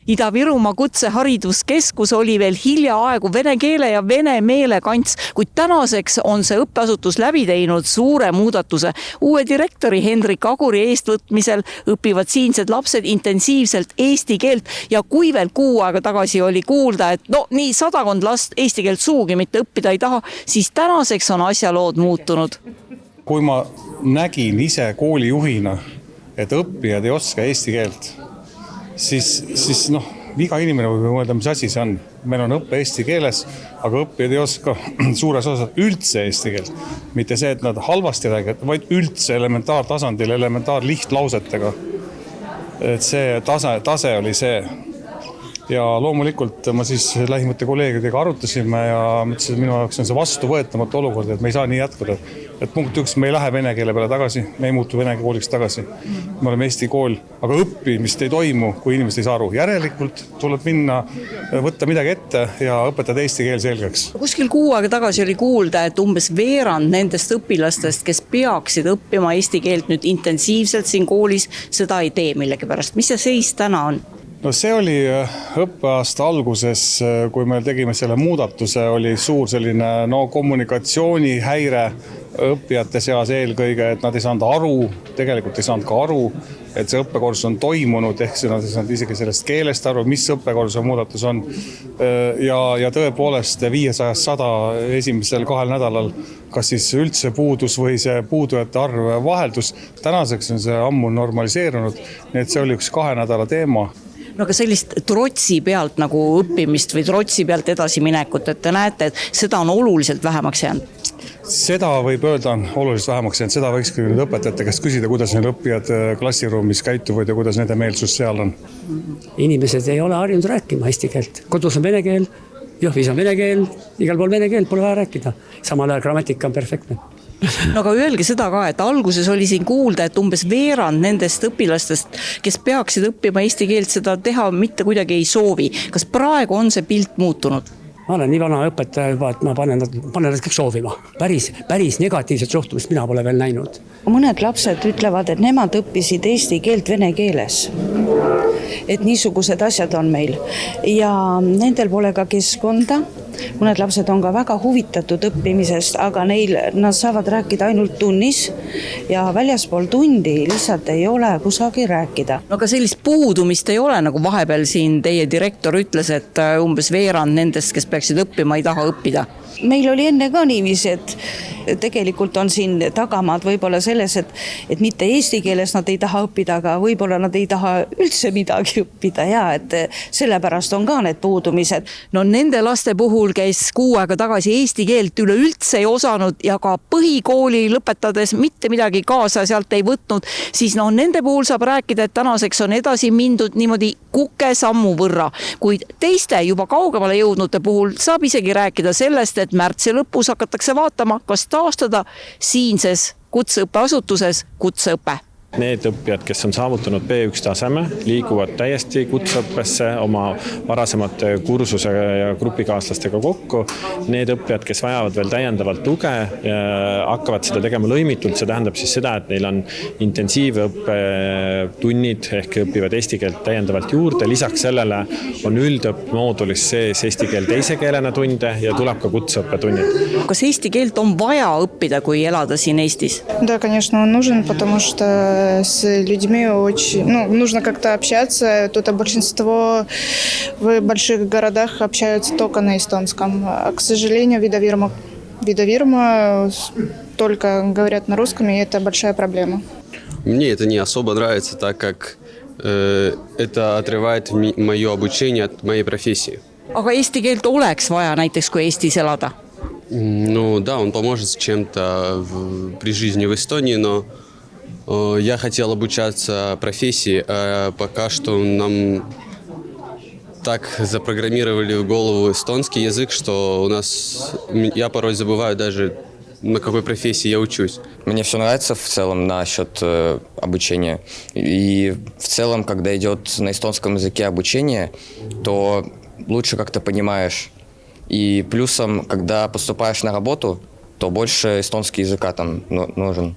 Ida-Virumaa Kutsehariduskeskus oli veel hiljaaegu vene keele ja vene meele kants, kuid tänaseks on see õppeasutus läbi teinud suure muudatuse. Uue direktori Hendrik Aguri eestvõtmisel õpivad siinsed lapsed intensiivselt eesti keelt ja kui veel kuu aega tagasi oli kuulda, et nii 100 last eesti keelt suugi mitte õppida ei taha, siis tänaseks on asjalood muutunud. Kui ma nägin ise koolijuhina, et õppijad ei oska eesti keelt, siis iga inimene võib mõelda, mis asi see on. Meil on õppe eesti keeles, aga õppijad ei oska suures osas üldse eesti keelt. Mitte see, et nad halvasti räägivad, vaid üldse elementaartasandil, elementаарlihtlausetega. Et see tase oli see. Ja loomulikult ma siis lähimate kolleegidega arutasime ja mõtlesin, et minu jaoks on see vastuvõetamatu olukord, et me ei saa nii jätkuda. Et punkt 1, me ei lähe vene keele peale tagasi, me ei muutu vene kooliks tagasi. Me oleme eesti kool, aga õppimist ei toimu, kui inimesed ei saa aru. Järelikult tuleb minna, võtta midagi ette ja õpetada eesti keel selgeks. Kuskil kuu aega tagasi oli kuulda, et umbes veerand nendest õpilastest, kes peaksid õppima eesti keelt nüüd intensiivselt siin koolis, seda ei tee millegi pärast. Mis see seis täna on? No see oli õppeaasta alguses, kui me tegime selle muudatuse, oli suur selline kommunikatsioonihäire õppijate seas eelkõige, et nad ei saanud aru, tegelikult ei saanud ka aru, et see õppekorsus on toimunud, ehk nad ei saanud isegi sellest keelest aru, mis õppekorsuse muudatus on. Ja tõepoolest 500-100 esimesel 2 nädalal, kas siis üldse puudus või see puudujate arv vaheldus. Tänaseks on see ammu normaliseerunud, nii et see oli üks 2 nädala teema. No aga sellist trotsi pealt nagu õppimist või trotsi pealt edasi minekut, et te näete, et seda on oluliselt vähemaks jäänud? Seda võib öelda on oluliselt vähemaks jäänud, seda võikski nüüd õpetajate käest küsida, kuidas neil õppijad klassiruumis käituvad ja kuidas nende meelsus seal on. Inimesed ei ole harjunud rääkima eesti keelt. Kodus on vene keel, Jõhvis on vene keel, igal pool vene keel, pole vaja rääkida. Samal ajal grammatika on perfektne. No aga öelge seda ka, et alguses oli siin kuulda, et umbes veerand nendest õpilastest, kes peaksid õppima eesti keelt, seda teha mitte kuidagi ei soovi. Kas praegu on see pilt muutunud? Ma olen nii vana õpetaja juba, et ma panen nad kõik soovima. Päris negatiivset suhtumist mina pole veel näinud. Mõned lapsed ütlevad, et nemad õppisid eesti keelt vene keeles. Et niisugused asjad on meil. Ja nendel pole ka keskkonda. Mõned lapsed on ka väga huvitatud õppimisest, aga nad saavad rääkida ainult tunnis ja väljaspool tundi lihtsalt ei ole kusagil rääkida. No aga sellist puudumist ei ole, nagu vahepeal siin teie direktor ütles, et umbes veerand nendest, kes peaksid õppima, ei taha õppida. Meil oli enne ka niiviisi, et tegelikult on siin tagamaad võib-olla selles, et mitte eesti keeles nad ei taha õppida, aga võib-olla nad ei taha üldse midagi õppida ja et sellepärast on ka need puudumised. No nende laste puhul, kes kuu aega tagasi eesti keelt üleüldse ei osanud ja ka põhikooli lõpetades mitte midagi kaasa sealt ei võtnud, siis nende puhul saab rääkida, et tänaseks on edasi mindud niimoodi kuke sammu võrra, kuid teiste juba kaugemale jõudnute puhul saab isegi rääkida sellest, et märtsi lõpus hakatakse vaatama, kas taastada siinses kutseõppeasutuses kutseõpe. Need õppijad, kes on saavutanud B1 taseme, liiguvad täiesti kutseõppesse oma varasemate kursuse ja grupikaaslastega kokku. Need õppijad, kes vajavad veel täiendavalt tuge, hakkavad seda tegema lõimitult. See tähendab siis seda, et neil on intensiivõppetunnid ehk õpivad eesti keelt täiendavalt juurde. Lisaks sellele on üldõppmoodulis sees eesti keel teise keelena tunde ja tuleb ka kutseõppetunnid. Kas eesti keelt on vaja õppida, kui elada siin Eestis? Да, конечно, он нужен, потому что с людьми очень, нужно как-то общаться. Тут большинство в больших городах общаются только на эстонском. А, к сожалению, Видовирма только говорят на русском, и это большая проблема. Мне это не особо нравится, так как это отрывает мое обучение от моей профессии. Aga eesti keelt oleks vaja näiteks, kui Eestis elada? Ну да, он поможет с чем-то при жизни в Эстонии, но я хотел обучаться профессии, а пока что нам так запрограммировали в голову эстонский язык, что я порой забываю даже, на какой профессии я учусь. Мне все нравится в целом насчет обучения. И в целом, когда идет на эстонском языке обучение, то лучше как-то понимаешь. И плюсом, когда поступаешь на работу, то больше эстонский языка там нужен.